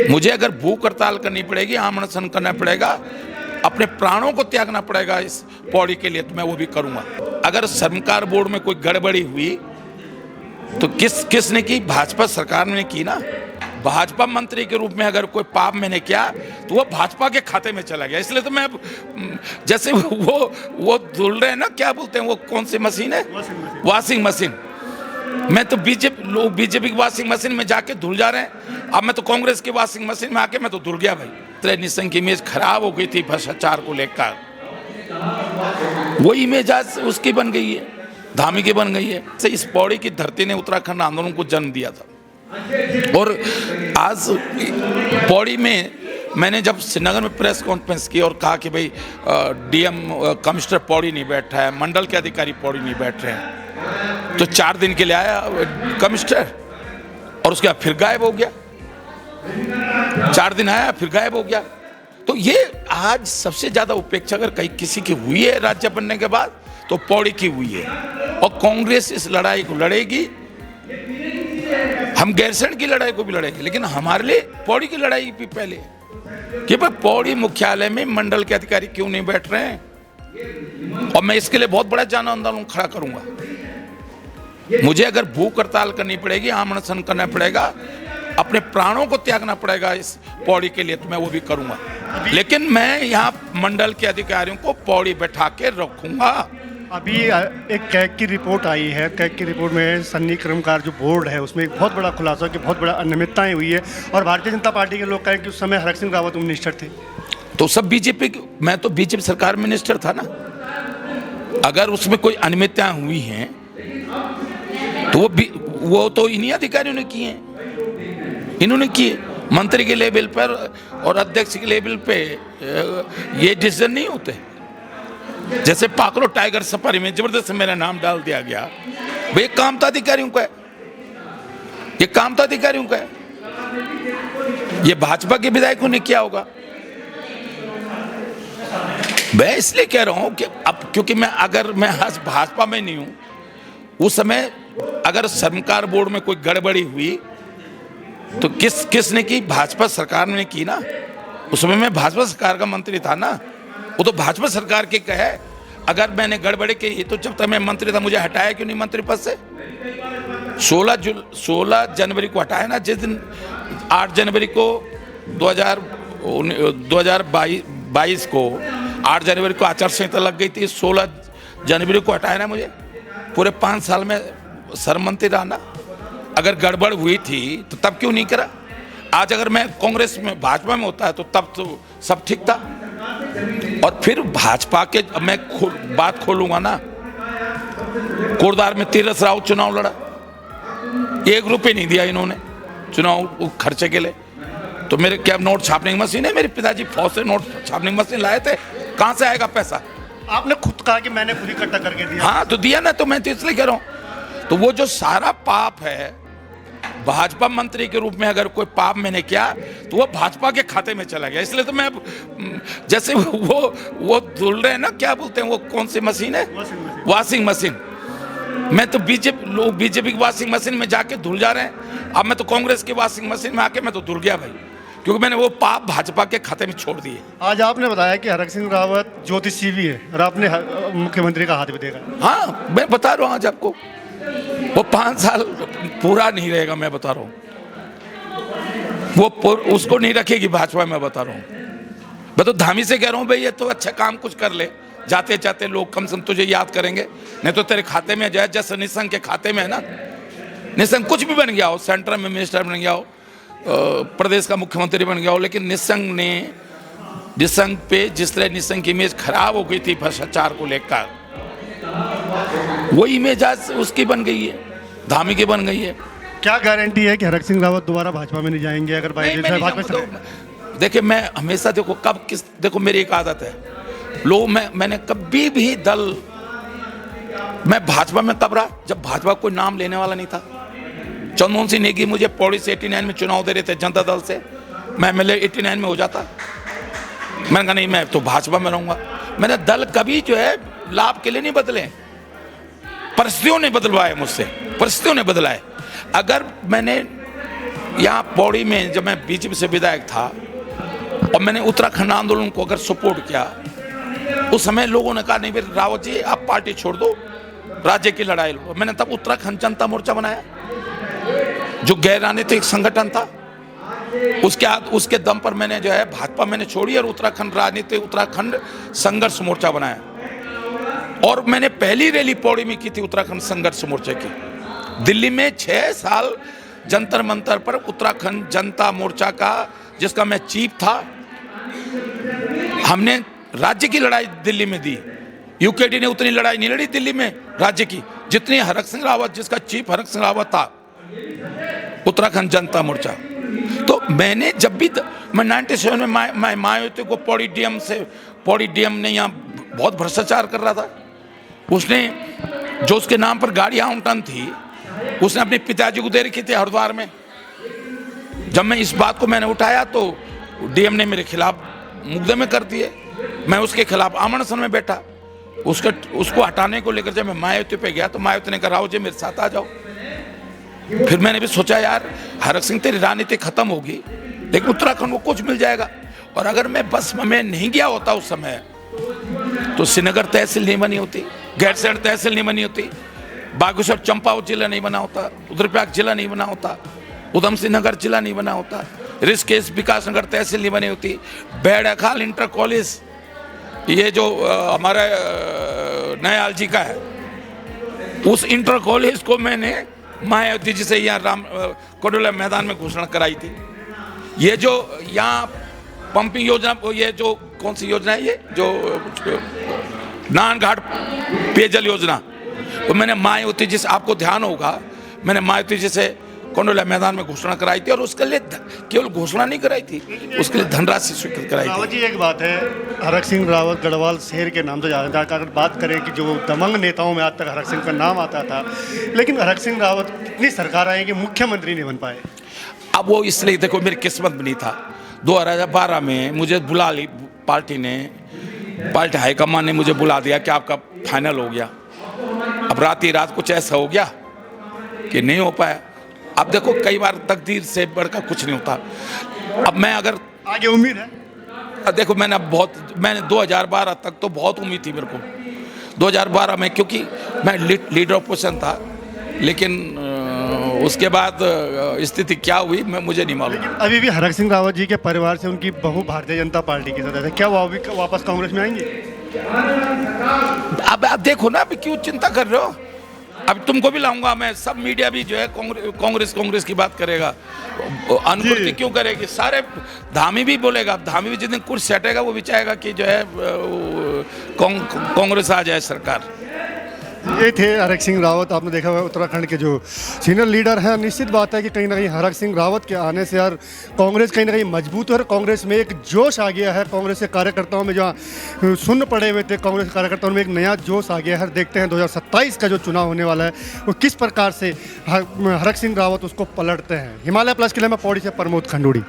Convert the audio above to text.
मुझे अगर भूख हड़ताल करनी पड़ेगी, आम अनशन करना पड़ेगा, अपने प्राणों को त्यागना पड़ेगा इस पौड़ी के लिए, तो मैं वो भी करूंगा। अगर सरकार बोर्ड में कोई गड़बड़ी हुई तो किसने की? भाजपा सरकार ने की ना। भाजपा मंत्री के रूप में अगर कोई पाप मैंने किया तो वो भाजपा के खाते में चला गया। इसलिए तो मैं, जैसे वो धुल रहे हैं ना, क्या बोलते हैं वो, कौन सी मशीन है? Washing machine. मैं तो बीजेपी की वॉशिंग मशीन में जाके धुल जा रहे हैं। अब मैं तो कांग्रेस की वॉशिंग मशीन में आके मैं तो धुल गया भाई। तो निशंक की इमेज खराब हो गई थी भ्रष्टाचार को लेकर, वो इमेज आज उसकी बन गई है, धामी की बन गई है। इस पौड़ी की धरती ने उत्तराखंड आंदोलन को जन्म दिया था। और आज पौड़ी में मैंने जब श्रीनगर में प्रेस कॉन्फ्रेंस की और कहा कि भाई डीएम कमिश्नर पौड़ी नहीं बैठ रहा है, मंडल के अधिकारी पौड़ी नहीं बैठ रहे हैं, तो 4 दिन के लिए आया कमिश्नर और उसके बाद फिर गायब हो गया। 4 दिन आया फिर गायब हो गया। तो ये आज सबसे ज्यादा उपेक्षा अगर कहीं किसी की हुई है राज्य बनने के बाद तो पौड़ी की हुई है। और कांग्रेस इस लड़ाई को लड़ेगी, हम गैरसैंण की लड़ाई को भी लड़ेंगे, लेकिन हमारे लिए पौड़ी की लड़ाई भी पहले है कि भाई पौड़ी मुख्यालय में मंडल के अधिकारी क्यों नहीं बैठ रहे हैं। और मैं इसके लिए बहुत बड़ा जन आंदोलन खड़ा करूंगा। मुझे अगर भूख हड़ताल करनी पड़ेगी, आम अनशन करना पड़ेगा, अपने प्राणों को त्यागना पड़ेगा इस पौड़ी के लिए, तो मैं वो भी करूंगा। लेकिन मैं यहाँ मंडल के अधिकारियों को पौड़ी बैठा के रखूंगा। अभी एक कैग की रिपोर्ट आई है। कैग की रिपोर्ट में सन्नी कर्मकार जो बोर्ड है उसमें एक बहुत बड़ा खुलासा कि बहुत बड़ा अनियमितताएं हुई है और भारतीय जनता पार्टी के लोग कहें कि उस समय हरक सिंह रावत मिनिस्टर थे। तो सब बीजेपी, मैं तो बीजेपी सरकार में मिनिस्टर था ना। अगर उसमें कोई अनियमितताएं हुई हैं तो वो तो इन्हीं अधिकारियों ने की हैं, इन्होंने किए। मंत्री के लेवल पर और अध्यक्ष के लेवल पे ये डिसीजन नहीं होते। जैसे पाकरो टाइगर सफारी में जबरदस्ती मेरा नाम डाल दिया गया, भाई काम तो अधिकारियों का है, ये काम तो अधिकारियों का है। ये भाजपा के विधायकों ने किया होगा। मैं इसलिए कह रहा हूं कि अब क्योंकि अगर मैं आज भाजपा में नहीं हूं, उस समय अगर सरकार बोर्ड में कोई गड़बड़ी हुई तो किसने की? भाजपा सरकार ने की ना। उस समय मैं भाजपा सरकार का मंत्री था ना। वो तो भाजपा सरकार के कहे, अगर मैंने गड़बड़ी की तो जब तक मैं मंत्री था मुझे हटाया क्यों नहीं मंत्री पद से? 16 जनवरी को हटाया ना, जिस दिन 8 जनवरी को 2022 को 8 जनवरी को आचार संहिता लग गई थी। 16 जनवरी को हटाया ना मुझे। पूरे 5 साल में श्रम मंत्री रहा ना। अगर गड़बड़ हुई थी तो तब क्यों नहीं करा? आज अगर मैं कांग्रेस में भाजपा में होता है तो तब तो सब ठीक था। और फिर भाजपा के मैं बात खोलूंगा ना, कोटद्वार में तीरथ रावत चुनाव लड़ा, 1 रुपये नहीं दिया इन्होंने चुनाव खर्चे के लिए। तो मेरे क्या नोट छापने की मशीन है? मेरे पिताजी फौज से नोट छापने की मशीन लाए थे, कहां से आएगा पैसा? आपने खुद कहा कि मैंने खुद इकट्ठा करके दिया। हाँ तो दिया ना, तो मैं तो इसलिए कह रहा हूं। तो वो जो सारा पाप है, भाजपा मंत्री के रूप में अगर कोई पाप मैंने किया तो वो भाजपा के खाते में चला गया। इसलिए तो मैं, जैसे वो धुल रहे हैं ना, क्या बोलते हैं वो, कौन सी मशीन है? Washing machine. मैं तो बीजेपी की वॉशिंग मशीन में जाके धुल जा रहे हैं। अब मैं तो कांग्रेस की वॉशिंग मशीन में आके मैं तो धुल गया भाई, क्योंकि मैंने वो पाप भाजपा के खाते में छोड़ दिए। आज आपने बताया कि हरक सिंह रावत ज्योतिषी भी है और आपने मुख्यमंत्री का हाथ भी देखा। हाँ मैं बता रहा हूँ आज आपको, वो 5 साल पूरा नहीं रहेगा, मैं बता रहा हूँ। वो उसको नहीं रखेगी भाजपा, मैं बता रहा हूँ। मैं तो धामी से कह रहा हूँ भाई, ये तो अच्छा काम कुछ कर ले, जाते जाते लोग कम से कम तुझे याद करेंगे। नहीं तो तेरे खाते में जाए, जैसे निशंक के खाते में है ना। निशंक कुछ भी बन गया हो, सेंटर में मिनिस्टर बन गया हो, प्रदेश का मुख्यमंत्री बन गया हो, लेकिन निशंक पे जिस तरह निशंक की इमेज खराब हो गई थी भ्रष्टाचार को लेकर, वो इमेज आज उसकी बन गई है, धामी की बन गई है। क्या गारंटी है कि हरक सिंह रावत दोबारा भाजपा में नहीं जाएंगे? अगर भाजपा, देखिए मैं हमेशा, देखो मेरी एक आदत है, मैंने कभी भी मैं भाजपा में तब रहा जब भाजपा कोई नाम लेने वाला नहीं था। चंद्रमोहन सिंह नेगी मुझे पौड़ी से 89 में चुनाव दे रहे थे जनता दल से, मैं एमएलए 89 में हो जाता। मैंने कहा नहीं, मैं तो भाजपा में रहूंगा। मैंने दल कभी जो है लाभ के लिए नहीं बदले, परिस्थितियों ने बदलवाए मुझसे, परिस्थितियों ने बदलाए। अगर मैंने यहाँ पौड़ी में जब मैं बीजेपी से विधायक था और मैंने उत्तराखंड आंदोलन को अगर सपोर्ट किया, उस समय लोगों ने कहा नहीं भाई रावत जी आप पार्टी छोड़ दो, राज्य की लड़ाई लड़ो। मैंने तब उत्तराखंड जनता मोर्चा बनाया जो गैर राजनीतिक संगठन था। उसके दम पर मैंने जो है भाजपा मैंने छोड़ी और उत्तराखंड संघर्ष मोर्चा बनाया। और मैंने पहली रैली पौड़ी में की थी उत्तराखंड संघर्ष मोर्चे की। दिल्ली में 6 साल जंतर मंतर पर उत्तराखंड जनता मोर्चा का, जिसका मैं चीफ था, हमने राज्य की लड़ाई दिल्ली में दी। यूकेडी ने उतनी लड़ाई नहीं लड़ी दिल्ली में राज्य की जितनी हरक सिंह रावत, जिसका चीफ हरक सिंह रावत था, उत्तराखंड जनता मोर्चा। तो मैंने जब भी मैं 97 में मायावती को पौड़ी डीएम ने यहाँ बहुत भ्रष्टाचार कर रहा था। उसने जो उसके नाम पर गाड़ी आवंटन थी उसने अपने पिताजी को दे रखी थी हरिद्वार में। जब मैं इस बात को मैंने उठाया तो डीएम ने मेरे खिलाफ मुकदमे कर दिए। मैं उसके खिलाफ आमरण अनशन में बैठा। उसको हटाने को लेकर जब मैं मायावती पे गया तो मायावती ने कहा राव जी मेरे साथ आ जाओ। फिर मैंने भी सोचा यार हरक सिंह तेरी राजनीति खत्म होगी लेकिन उत्तराखंड को कुछ मिल जाएगा। और अगर मैं बस में नहीं गया होता उस समय तो श्रीनगर तहसील नहीं बनी होती, गैरसैंण तहसील नहीं बनी होती, बागेश्वर चंपावत जिला नहीं बना होता, रुद्रप्रयाग जिला नहीं बना होता, उधम सिंह नगर जिला नहीं बना होता, ऋषिकेश विकास नगर तहसील नहीं बनी होती, बैड़ाखाल इंटर कॉलेज ये जो हमारा नयाल जी का है, उस इंटर कॉलेज को मैंने मायावती जी से यहाँ कोडोला मैदान में घोषणा कराई थी। ये जो यहाँ पंपिंग योजना, ये जो कौन सी योजना है, ये जो नानघाट पेयजल योजना, तो मैंने मायावती जी से, आपको ध्यान होगा, मैंने मायावती जी से कोंडोला मैदान में घोषणा कराई थी। और उसके लिए केवल घोषणा नहीं कराई थी, उसके लिए धनराशि स्वीकृत कराई रावत थी। जी एक बात है, हरक सिंह रावत गढ़वाल शहर के नाम से जाना जाता। अगर बात करें कि जो दबंग नेताओं में आज तक हरक सिंह का नाम आता था, लेकिन हरक सिंह रावत कितनी सरकार आई कि मुख्यमंत्री नहीं बन पाए। अब वो इसलिए देखो मेरी किस्मत में नहीं था। 2012 में मुझे बुला ली पार्टी हाईकमान ने मुझे बुला दिया कि आपका फाइनल हो गया। अब रात कुछ ऐसा हो गया कि नहीं हो पाया। अब देखो कई बार तकदीर से बढ़कर कुछ नहीं होता। अब मैं अगर आगे उम्मीद है, देखो मैंने 2012 तक तो बहुत उम्मीद थी मेरे को। 2012 में क्योंकि मैं लीडर ऑपोजिशन था, लेकिन उसके बाद स्थिति क्या हुई मुझे नहीं मालूम। अभी भी हरक सिंह रावत जी के परिवार से उनकी बहू भारतीय जनता पार्टी की सदस्य है, क्या वो अभी वापस कांग्रेस में आएंगे? अब आप देखो ना, अभी क्यों चिंता कर रहे हो? अब तुमको भी लाऊंगा मैं, सब मीडिया भी जो है कांग्रेस की बात करेगा, अनुकृति क्यों करेगी, सारे धामी भी बोलेगा। धामी भी जितने कुर्सी हटेगा वो भी चाहेगा कि जो है कांग्रेस आ जाए सरकार। ये थे हरक सिंह रावत। आपने देखा हुआ उत्तराखंड के जो सीनियर लीडर हैं। निश्चित बात है कि कहीं ना कहीं हरक सिंह रावत के आने से यार कांग्रेस कहीं ना कहीं मजबूत है और कांग्रेस में एक जोश आ गया है। कांग्रेस के कार्यकर्ताओं में जहाँ शून्य पड़े हुए थे, कांग्रेस के कार्यकर्ताओं में एक नया जोश आ गया है। देखते हैं 2027 का जो चुनाव होने वाला है वो किस प्रकार से हरक सिंह रावत उसको पलटते हैं। हिमालय प्लस के लिए मैं पौड़ी से प्रमोद खंडूड़ी।